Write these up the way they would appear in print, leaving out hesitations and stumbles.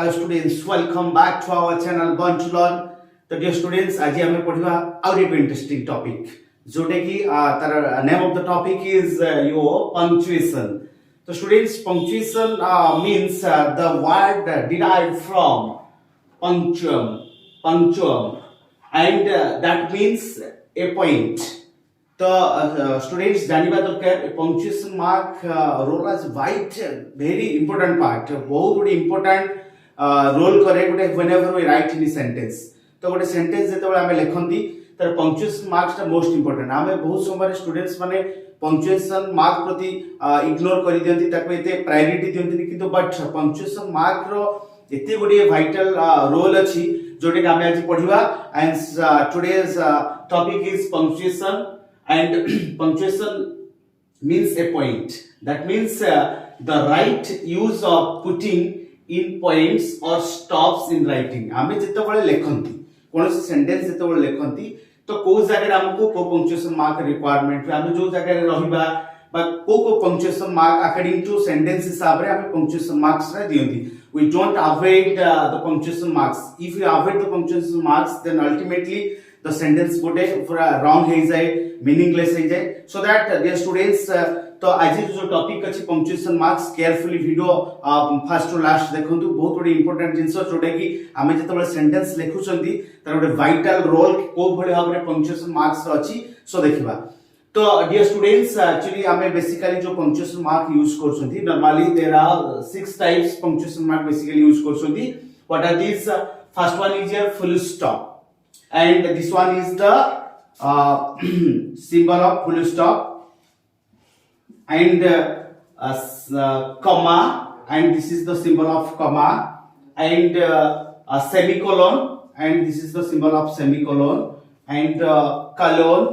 Hello students, welcome back to our channel Born to Learn. तो dear students, आज हमें पढ़िबा और एक interesting topic जोटे की तार name of the topic is your punctuation. So students, punctuation means the word derived from punctuum and that means a point. तो students जानिबा दरकार punctuation mark role as white very important part बहुत बड़ी important role करे गोटे whenever we write any sentence. तो गोटे sentence जेतेबेले आमे लेखंती तर पंक्चुएशन मार्क्स टा मोस्ट इंपोर्टेंट आमे बहुत समय स्टूडेंट्स माने पंक्चुएशन मार्क प्रति इग्नोर करि दियंती ताको एते प्रायोरिटी दियंती किंतु बट पंक्चुएशन मार्क रो एते गोटे वाइटल रोल अछि जोटे आमे आज पढिबा and today's topic is punctuation and punctuation means a point that means the right use of putting in points or stops in writing आमे जेतेबेले लेखंती कोनोसी सेंटेंस जेतेबेले लेखंती तो को जगह हमको को पंक्चुएशन मार्क रिक्वायरमेंट आमे जो जगह रहिबा बा को punctuation mark according to sentence हिसाब रे आमे पंक्चुएशन मार्क्स रे दियंती we don't avoid the punctuation marks if you avoid the punctuation marks then ultimately the sentence गोटे पूरा wrong हे जाय meaningless हे जाय so that dear students तो आज जो टॉपिक अछि punctuation marks carefully video first to last देखंतु बहुत बड़ी इंपोर्टेंट जिंस जोटे कि आमे जतबे सेंटेंस लेखुचंती तार गोटे वाइटल रोल को भले भाबरे पंक्चुएशन मार्क्स अछि सो देखिबा तो डियर स्टूडेंट्स एक्चुअली आमे बेसिकली जो पंक्चुएशन मार्क यूज करछंती normally there are 6 types punctuation mark basically use करछंती what are this first one is your full stop and this one is the symbol of full stop and comma and this is the symbol of comma and a semicolon and this is the symbol of semicolon and colon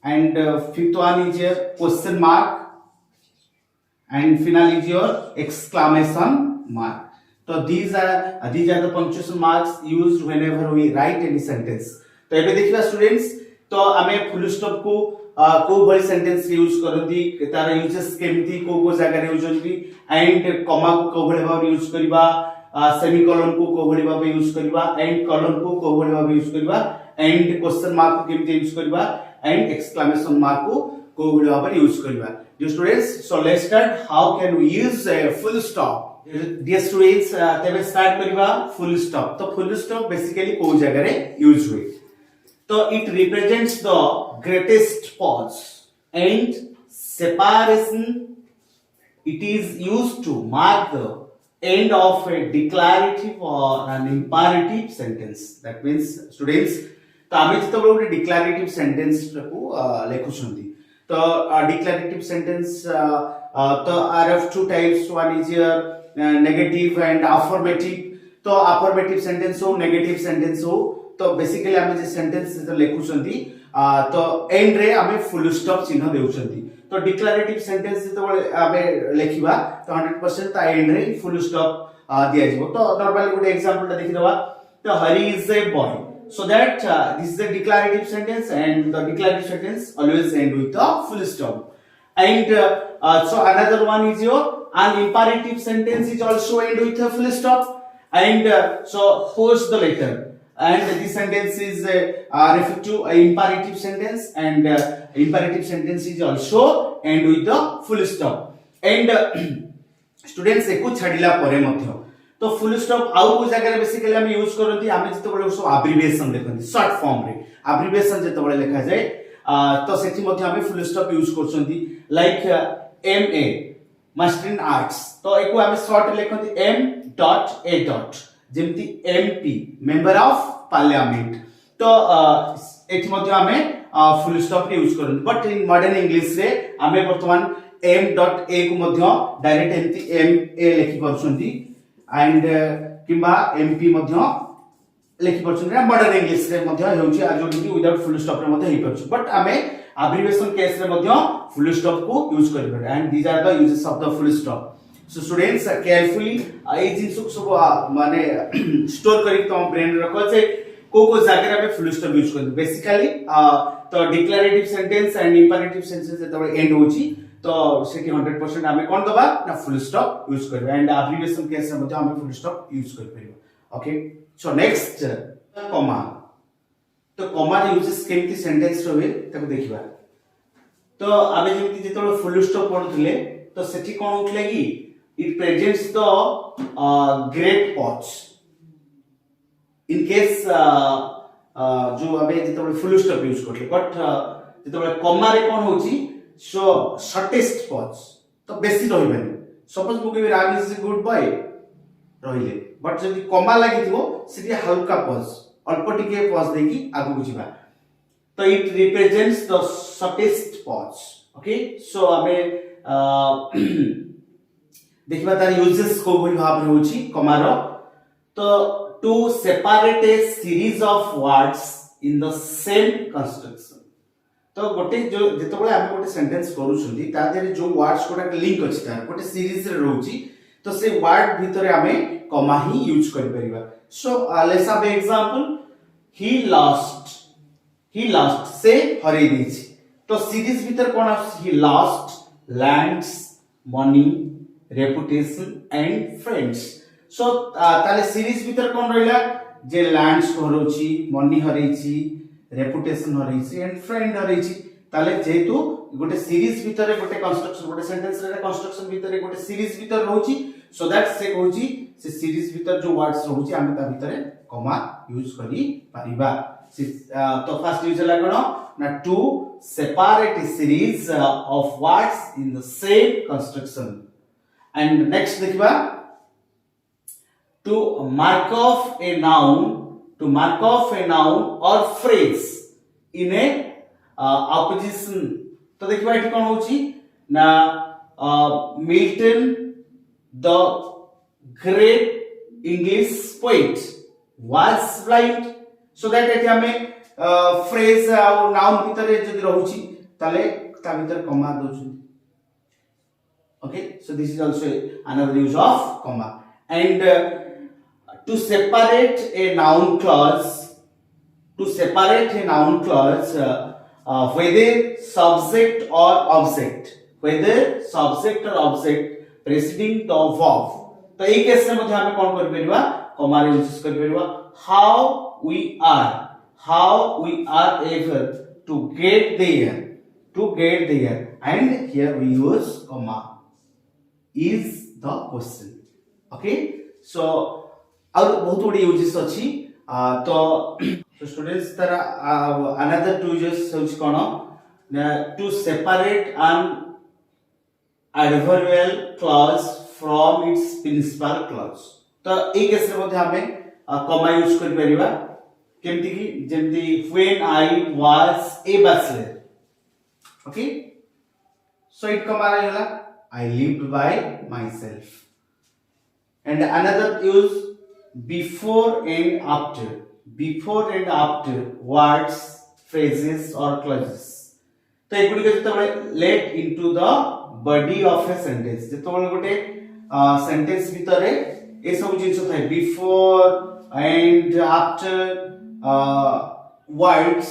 and fifth one is your question mark and finally is your exclamation mark. So these are the punctuation marks used whenever we write any sentence. तो एबे देखिबा students तो आमे full stop को भली sentence use करती तार uses केमती को जगह यूज करती एंड कॉमा को भली भाव यूज करबा सेमीकोलन को भली भाव यूज करबा एंड कोलन को भली भाव यूज करबा एंड क्वेश्चन मार्क को केमती यूज करबा एंड एक्सक्लेमेशन मार्क को भली भाव यूज करबा. Dear students, so let's start how can we use a full stop. Dear students, तेबे स्टार्ट करिबा फुल स्टॉप. तो फुल स्टॉप बेसिकली को जगह रे यूज हुए. तो it represents the greatest pause and separation. It is used to mark the end of a declarative or an imperative sentence. That means students तो आमे जतो गोटे डिक्लेरेटिव सेंटेंस को लेखुछंती. तो डिक्लेरेटिव सेंटेंस तो are of two types one is your negative and affirmative. तो affirmative sentence हो नेगेटिव सेंटेंस हो तो बेसिकली हमें जे सेंटेंस जे लेखुछंती तो एंड रे हमें फुल स्टॉप चिन्ह देउछंती. तो डिक्लेरेटिव सेंटेंस जे हमें लेखिबा तो 100% ता एंड रे फुल स्टॉप दिया जिवो. तो नॉर्मली गोटे एग्जांपल देखि दबा तो Hari is a boy. So that this is a declarative sentence and the declarative sentence always end with a full stop. And so another one is your an imperative sentence is also end with a full stop. And so post the letter. And this sentence is referred to an imperative sentence and imperative sentence is also end with the full stop. And students एको छाडिला परे मध्य तो full stop आउ को जगह basically हम use करंती आमे जते बळे सब एब्रिविएशन देखंती शॉर्ट फॉर्म रे एब्रिविएशन जते बळे लिखा जाय तो सेठी मध्ये हमें फुल स्टॉप यूज करछंती like MA master in arts तो एको हमें शॉर्ट लिखंती m.a. जेमती एमपी मेंबर ऑफ पार्लियामेंट. तो एठी मध्ये हमें फुल स्टॉप यूज करंती बट इन मॉडर्न इंग्लिश रे हमें वर्तमान m.a को मध्ये डायरेक्ट एमती ma लिखि परछंती and किबा एमपी मध्ये लेखि परछन रे मॉडर्न इंग्लिश रे मध्ये हेउची आ जोडी कि विदाउट फुल स्टॉप रे मध्ये हेइ परछ बट आमे एब्रिविएशन केस रे मध्ये फुल स्टॉप को यूज करबे and these are the uses of the full stop. So students carefully ए जिंस को सब माने स्टोर करी तो ब्रेन रखो जे को जगह रे फुल स्टॉप यूज करबे. बेसिकली तो declarative sentence and imperative sentence जतबे एंड होची तो सेठी 100% हमें कोन दबा ना फुल स्टॉप यूज करबा एंड एब्रिविएशन केस रे हमें फुल स्टॉप यूज कर परिबा ओके सो नेक्स्ट कॉमा तो कॉमा यूजेस केमती सेंटेंस रे ताको देखिबा तो आबे जेमती जेतबे फुल स्टॉप पढुथिले तो सेठी कोन होतले कि it presents the great pause in case जो आबे जेतबे फुल स्टॉप यूज करले बट जेतबे कॉमा रे कोन होची सो शॉर्टेस्ट पॉज तो बेसी रहिबेनी सपोज मु के Ram is a good boy रहिले बट जदि कॉमा लागि दिबो सेठी हल्का पॉज अल्प टिके पॉज देकी आगु बुझिबा तो it represents the shortest pause okay so हमें देखिबा तार यूजेस को बोली भाव में होची कॉमा रो तो to separate a series of words in the same construction तो गोटे जो जेतबळे हम गोटे सेंटेंस करूछंती ता देरे जो वर्ड्स कोटा लिंक अछि तार गोटे सीरीज रे रहउची तो से वर्ड भितरे हमें कॉमा ही यूज कर परिबा so let's have example he lost से हरै दिछि तो सीरीज भीतर कोन he lost lands money reputation and friends so ताले सीरीज भीतर कोन रहला जे लैंड्स को हरौची मनी हरैची रेपुटेशन हरैची एंड फ्रेंड हरैची ताले जेतु गोटे सीरीज भीतर गोटे कंस्ट्रक्शन गोटे सेंटेंस रे कंस्ट्रक्शन भीतर गोटे सीरीज भीतर रहउची सो दैट से कहउची से सीरीज भीतर जो वर्ड्स रहउची हम ता भीतर कॉमा यूज करी परिबा तो फर्स्ट यूज हला कोन ना to separate a series of words in the same construction and next देखिबा to mark off a noun or phrase in a opposition तो देखिबा एठी कोन होची ना Milton the great English poet was blind so that एठी हमें phrase और noun भीतर जदी रहउची ताले ता भीतर comma दोछु okay so this is also another use of comma and to separate a noun clause whether subject or object preceding the verb तो এই केस रे मध्ये हम कोन कर परिबा कॉमा रे यूज कर परिबा how we are able to get there and here we use comma is the question okay so और बहुत बड़ी यूजेस अछि तो स्टूडेंट्स तारा अनदर टू यूजेस होछ कोन to separate an adverbial clause from its principal clause तो ए केस रे मध्ये हमें कॉमा यूज कर परिबा केमति की जेमति when I was a bachelor okay so it comma रहला I lived by myself and another use before and after words phrases or clauses तो एगुडी के जतबे let into the body of a sentence जतबे गोटे sentence भितरे ए सब जिंस थाए before and after words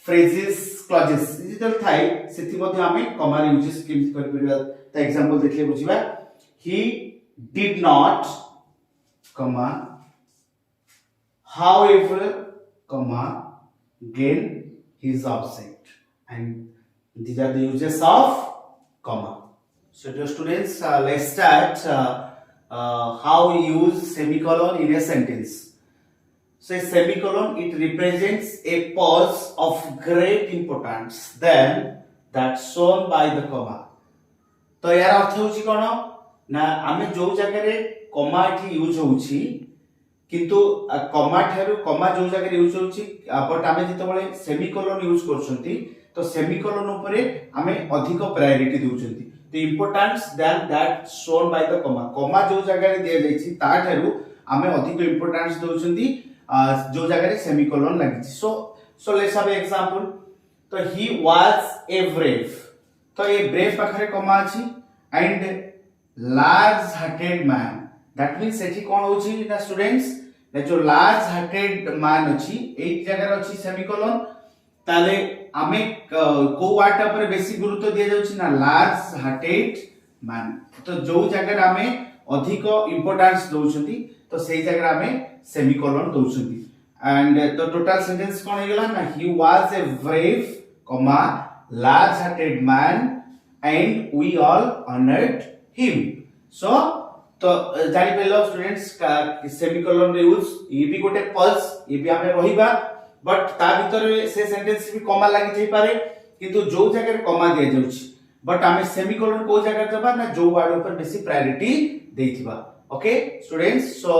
phrases clauses जतबे थाए सेति मध्ये हमें कॉमा यूजेस केम कर परिबा त एग्जांपल देखले बुझिबा ही did not comma however comma gain his object and these are the uses of comma so dear students let's start how we use semicolon in a sentence so a semicolon it represents a pause of great importance than that shown by the comma तो यार अर्थ होची कोन ना आमे जो जगह रे comma एठी use होउची किंतु कॉमा थारु कॉमा जो जगह रे यूज होउची बट आमे जतबळे सेमीकोलन यूज करछंती तो सेमीकोलन ऊपर आमे अधिक प्रायोरिटी देउछंती the importance than that shown by the comma जो जगह रे दिया जाईची ता थारु आमे अधिक इंपोर्टेंस देउछंती जो जगह रे सेमीकोलन लागिची सो लेट्स हैव एग्जांपल तो ही वाज ए ब्रेव तो ये ब्रेव पाखरे कॉमा अछि and large hearted man that means एठी कोन होची ना स्टूडेंट्स ने जो large hearted man अछि एई जगह अछि सेमीकोलन ताले आमे को वार्ड पर बेसी गुरुत्व दिया जाउछि ना लार्ज हार्टेड मैन। तो जो जगह आमे अधिक इंपोर्टेंस दउछंती तो सेही जगह आमे सेमीकोलन दउछंती। एंड द टोटल सेंटेंस कोन हे गेला ना he was a brave comma large hearted man and we all honoured him. So तो जानि पेलो स्टूडेंट्स सेमीकोलन रे यूज ये भी गोटे पॉज ये भी हमें रहिबा बट ता भीतर से सेंटेंस भी कॉमा लागि थई पारे किंतु जो जगह कॉमा दिया जाउछि बट हमें सेमीकोलन को जगह देबा ना जो वर्ड ऊपर बेसी प्रायोरिटी देथिबा। ओके स्टूडेंट्स सो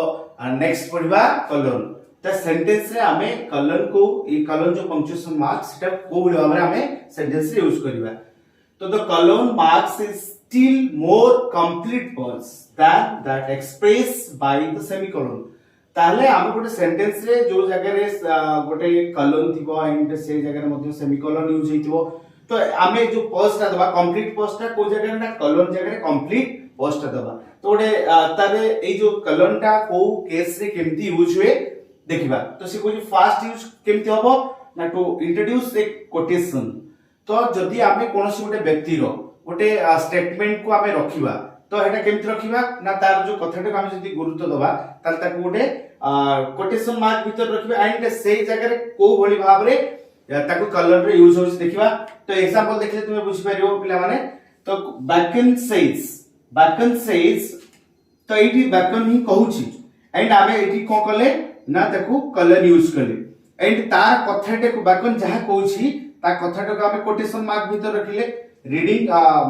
नेक्स्ट पढिबा कॉलन। त सेंटेंस रे हमें कॉलन को ई कॉलन जो पंक्चुएशन मार्क्स सेटा को भाबरे हमें सेंटेंस रे यूज करबा। तो the colon marks is still more complete words than that expressed by the semicolon। ताले हम गोटे सेंटेंस रे जो जगह रे गोटे कॉलन थिबो एंड से जगह रे मध्ये सेमीकोलन यूज हेतिबो तो आमे जो पॉज ता दबा कंप्लीट पॉज ता को जगह ना कॉलन जगह रे कंप्लीट पॉज ता दबा। तो गोटे तारे ए जो कॉलन ता को केस रे केमती यूज हुए देखिबा। तो से को फास्ट यूज केमती हबो ना टू इंट्रोड्यूस ए कोटेशन। तो जदी आमे कोनोसी गोटे व्यक्ति रो गोटे स्टेटमेंट को आमे रखिबा तो एटा केमति रखिबा ना तार जो कथाटा को आमे जदी गुरुत्व दबा ताल ताको गोटे कोटेशन मार्क भीतर रखिबा एंड से जगह रे को भली भाव रे ताको कलर रे यूज होछि देखिबा। तो एग्जांपल देखले तुमे बुझि परियो पिला माने। तो बैकन सेज तो एठी बैकन ही कहूछि एंड आमे एठी को कले ना ताको कलर यूज कले एंड तार कथाटे को बैकन जहा कहूछि ता कथाटा को आमे कोटेशन मार्क भीतर रखिले। Reading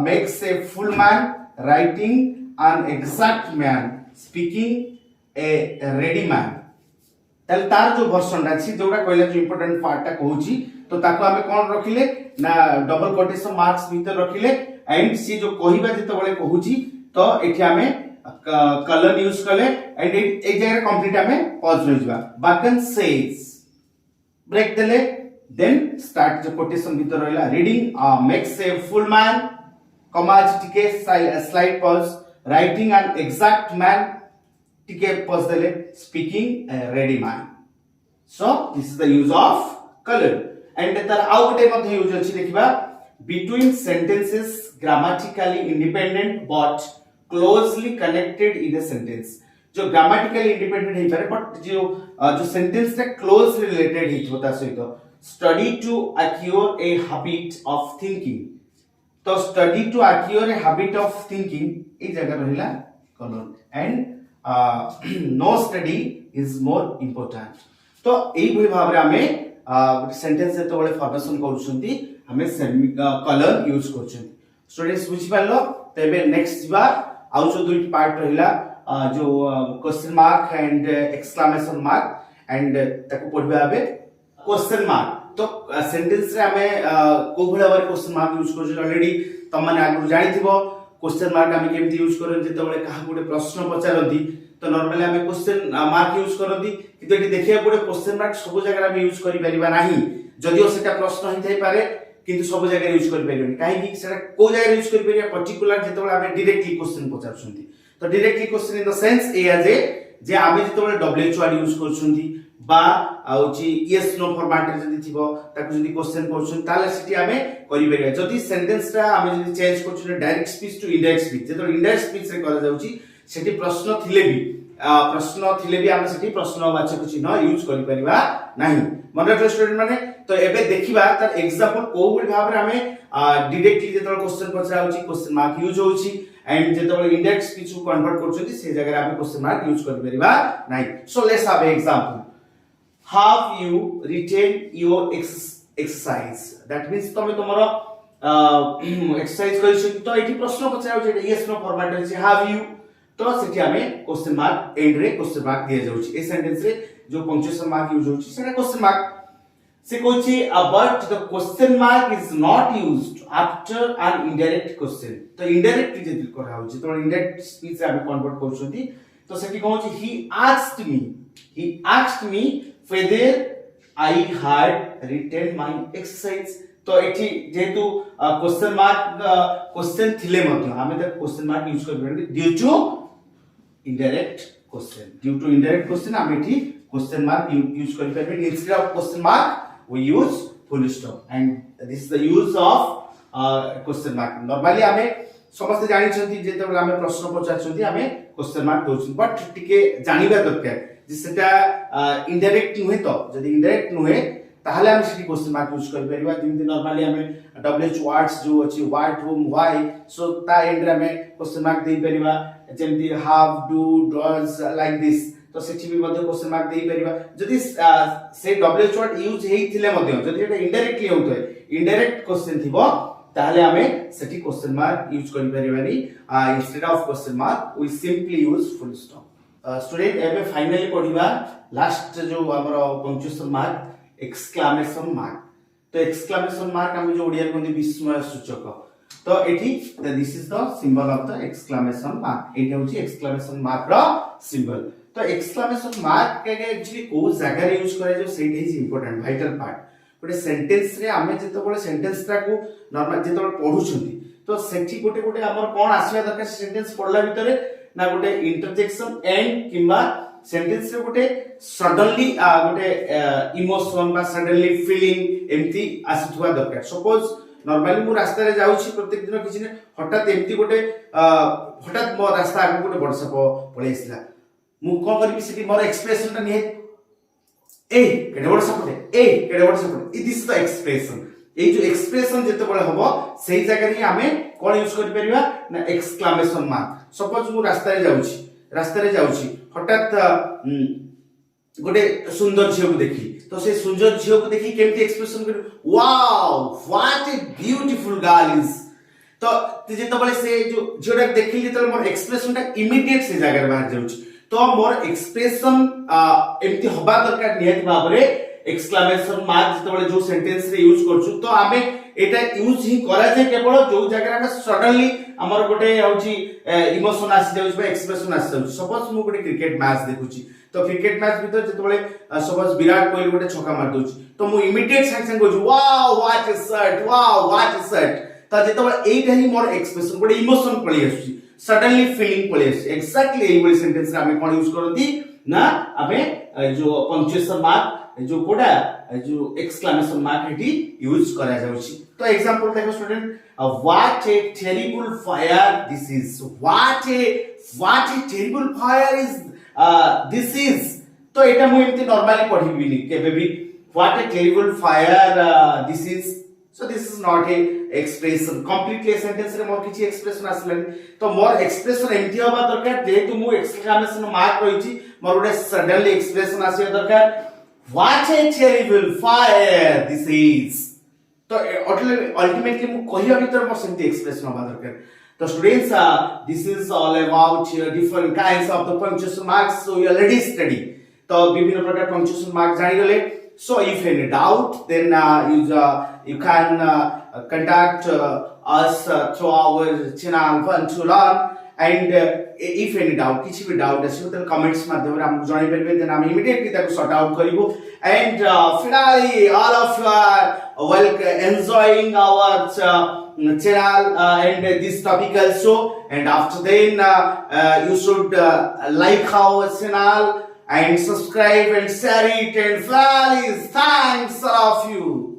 makes a full man, writing an exact man, speaking a ready man। तल तार जो वर्जन अछि जोडा कहला जो इंपोर्टेंट पार्ट ता कहूची तो ताको हमें कोन रखिले ना डबल कोटेशन मार्क्स भीतर रखिले एंड सी जो कहिबा जते बळे कहूची तो एठी हमें कलर यूज कले एंड एक जगह कंप्लीट हमें पॉज रह जबा। बाकन सेज ब्रेक देले then start the quotation भीतर रहला। reading makes a full man comma टिके slide pause writing an exact man टिके pause देले speaking a ready man। so this is the use of color and तर आउ गोटे मध्ये यूज अछि देखिबा between sentences grammatically independent but closely connected in a sentence। जो ग्रामेटिकली इंडिपेंडेंट हे पारे बट जो सेंटेंस ता क्लोज रिलेटेड हित ता सहित study to acquire a habit of thinking। तो study to acquire a habit of thinking ए जगह रहिला colon and no study is more important। तो एई भली भाव रे हमें सेंटेंस से तो बळे फॉर्मेशन करूछंती हमें कॉलन यूज करछंती। स्टूडेंट्स बुझि पालो तबे नेक्स्ट जिबा आउ जो दुईट पार्ट रहिला जो question mark and exclamation mark and ताको पढबा आबे क्वेश्चन मार्क। तो सेंटेंस रे हमें को भला बार क्वेश्चन मार्क यूज करछ ऑलरेडी तम माने आगु जानि थिबो। क्वेश्चन मार्क हम केमति यूज करन जते बळे काहा गोटे प्रश्न पचारंती तो नॉर्मली हमें क्वेश्चन मार्क यूज करंती किंतु एटी देखिया गोटे क्वेश्चन मार्क सब जगह हम यूज करि परिबा नाही जदियो सेटा प्रश्न हि थाई पारे किंतु सब जगह यूज करि परिबा काहे कि सेटा को जगह यूज करि परिबा पर्टिकुलर जते बळे हमें डायरेक्टली क्वेश्चन पचारछंती। तो directly question in the sense ए जे आमे जते बळे डब्ल्यूएच वर्ड यूज करछंती बा आउची यस नो फॉर्मेट रे जदी थिबो ताकु जदी क्वेश्चन करछन ताले सिटी हमें करि परिबा। जदी सेंटेंस रा हमें जदी चेंज करछन direct speech to indirect speech जेतो इनडायरेक्ट स्पीच रे करा जाउची सेठी प्रश्न थिले भी हमें सेठी प्रश्नवाचक चिन्ह यूज करि परिबा नाही। मन रखो स्टूडेंट माने। तो एबे देखिबा तार एग्जांपल को बडी भाव रे हमें डायरेक्टली जेतो क्वेश्चन पचरा होची क्वेश्चन मार्क यूज होची एंड जेतो इनडायरेक्ट स्पीच को कन्वर्ट करछोती से जगह हमें क्वेश्चन मार्क यूज करि परिबा नाही। सो let's have a example. Have you written your exercise? That means तमे तमरो एक्सरसाइज करिसो तो एठी प्रश्न पचरा होचे यस नो फॉर्मेट रे have you तो सेठी हमें क्वेश्चन मार्क एंड रे क्वेश्चन मार्क दिया जाउची। ए सेंटेंस रे जो पंक्चुएशन मार्क यूज होची सेटा क्वेश्चन मार्क से Kochi but the question mark is not used after an indirect question। तो इनडायरेक्टली जदी करा होची तो इनडायरेक्ट स्पीच रे हम कन्वर्ट करछोती तो सेठी कहूची he asked me whether I had written my exercise। तो एठी जेतु क्वेश्चन मार्क क्वेश्चन थिले मत हमें तो क्वेश्चन मार्क यूज कर ड्यू टू इनडायरेक्ट क्वेश्चन हम एठी क्वेश्चन मार्क यूज कर instead of question mark we use full stop and this is the use of question mark. Normally आमे समस्त जानि छथि जे तबला आमे प्रश्न पचार छथि आमे क्वेश्चन मार्क दोछु, बट टिके जानिबा दरकार जे सेटा इनडायरेक्ट नुहे, तो जदि इनडायरेक्ट नुहे ताहले हम सेठी क्वेश्चन मार्क यूज कर परिबा। जेमति नॉर्मली हमें डब्ल्यूएच वर्ड्स जो अछि व्हाट, होम, व्हाई, सो ता एंड रे हमें क्वेश्चन मार्क देई परिबा। जेमति हाव, डू, डज, लाइक दिस, तो सेठी भी मध्ये क्वेश्चन मार्क देई परिबा। जदि से डब्ल्यूएच वर्ड यूज हेइथिले मध्ये जदि एटा इनडायरेक्टली होतय, इनडायरेक्ट क्वेश्चन थिबो ताहले हमें सेठी क्वेश्चन मार्क यूज कर परिबानी। Instead of question mark we simply use full stop. Student एबे फाइनली पढिबा लास्ट जो हमरो पंक्चुएशन मार्क, एक्सक्लेमेशन मार्क। तो एक्सक्लेमेशन मार्क हम जो ओडिया कोन विस्मय सूचक, तो एठी this is the symbol of the exclamation mark. एठी होची एक्सक्लेमेशन मार्क रो सिंबल। तो एक्सक्लेमेशन मार्क के एक्चुअली को जगह रे यूज करे जो set is important vital part. गोटे सेंटेंस रे आमे जेतो बळे सेंटेंस ता को नॉर्मल जेतो बळे पढुछंती, तो सेठी गोटे गोटे हमर कोन आसीबा दरकार सेंटेंस पढला भितरे ना गोटे इंटरजेक्शन एंड किबा सेंटेंस रे गोटे सडनली गोटे इमोशन बा सडनली फीलिंग एम्ति आसीथुवा दरकार। सपोज नॉर्मली मु रास्ता रे जाउछि प्रत्येक दिन किछि ने हठात एम्ति गोटे हठात मो रास्ता आगु गोटे बड़ साप पळे आसिला, मु कोन करबी सेठी मोर एक्सप्रेशन ता निहे ए केडे बड़ साप ए केडे बड़ साप, दिस इज द एक्सप्रेशन। ए जो एक्सप्रेशन जेते बळे हबो सेही जगह रे आमे कोन यूज करि परिबा ना एक्सक्लेमेशन मार्क। सपोज मु रास्ता रे जाउछि हठात गोटे सुंदर झियो को देखी, तो से सुंदर झियो को देखी केमती एक्सप्रेशन कर, wow what a beautiful girl is. तो जेते बळे से जो झियोटा देखि जेते मोर एक्सप्रेशन ता इमीडिएट से जगह रे बाहर जाउछि, तो मोर एक्सप्रेशन एमती हबा दरकार नियत भाबरे। एक्सक्लेमेशन मार्क जेते बळे जो सेंटेंस रे यूज करछु, तो आमे एटा यूज ही करा जे केवल जो जगह रे सडनली हमर गोटे होची इमोशन आसी जाउछ बा एक्सप्रेशन आसी जाउछ। सपोज मु गोटे क्रिकेट मैच देखुची, तो क्रिकेट मैच भीतर जेते बळे सपोज विराट कोहली गोटे छक्का मार दोछ, तो मु इमीडिएट संग कहू wow what is shot, wow what is shot. तो जेते बळे एटा ही मोर एक्सप्रेशन गोटे इमोशन पळी आसी, सडनली फीलिंग पळी आसी। एक्जेक्टली एई बळे सेंटेंस रे हमें कोन यूज करती ना, हमें जो पंक्चुएशन मार्क जो कोडा जो एक्सक्लेमेशन मार्क हेटी यूज करा जाउची। तो एग्जांपल देखो student, what A terrible fire this is, what A terrible fire is this is. तो एटा मु एमती नॉर्मली पढिबिनी केबे भी what A terrible fire this is. So this is not a expression, completely sentence रे मोर किछि एक्सप्रेशन आसलानी, तो मोर expression एमती होबा दरकार जेतु मु एक्सक्लेमेशन मार्क रहिछि, मोर गोटे सडनली एक्सप्रेशन आसिया दरकार, what A terrible fire this is. तो अल्टीमेटली मु कहिया भीतर मोर सेमती एक्सप्रेशन होबा दरकार। तो students this is all about different kinds of the punctuation marks, so you already study. तो विभिन्न प्रकार पंक्चुएशन मार्क जानि गले। So if any doubt, then you can contact us through our channel Fun to Learn, and if any doubt, किसी भी doubt है तो comments माध्यम रे हम जानि परबे, then हम immediately ताको sort out करिवो। And finally all of you are well enjoying our channel and this topic also, and after then you should like our channel and subscribe and share it, and please thanks all of you.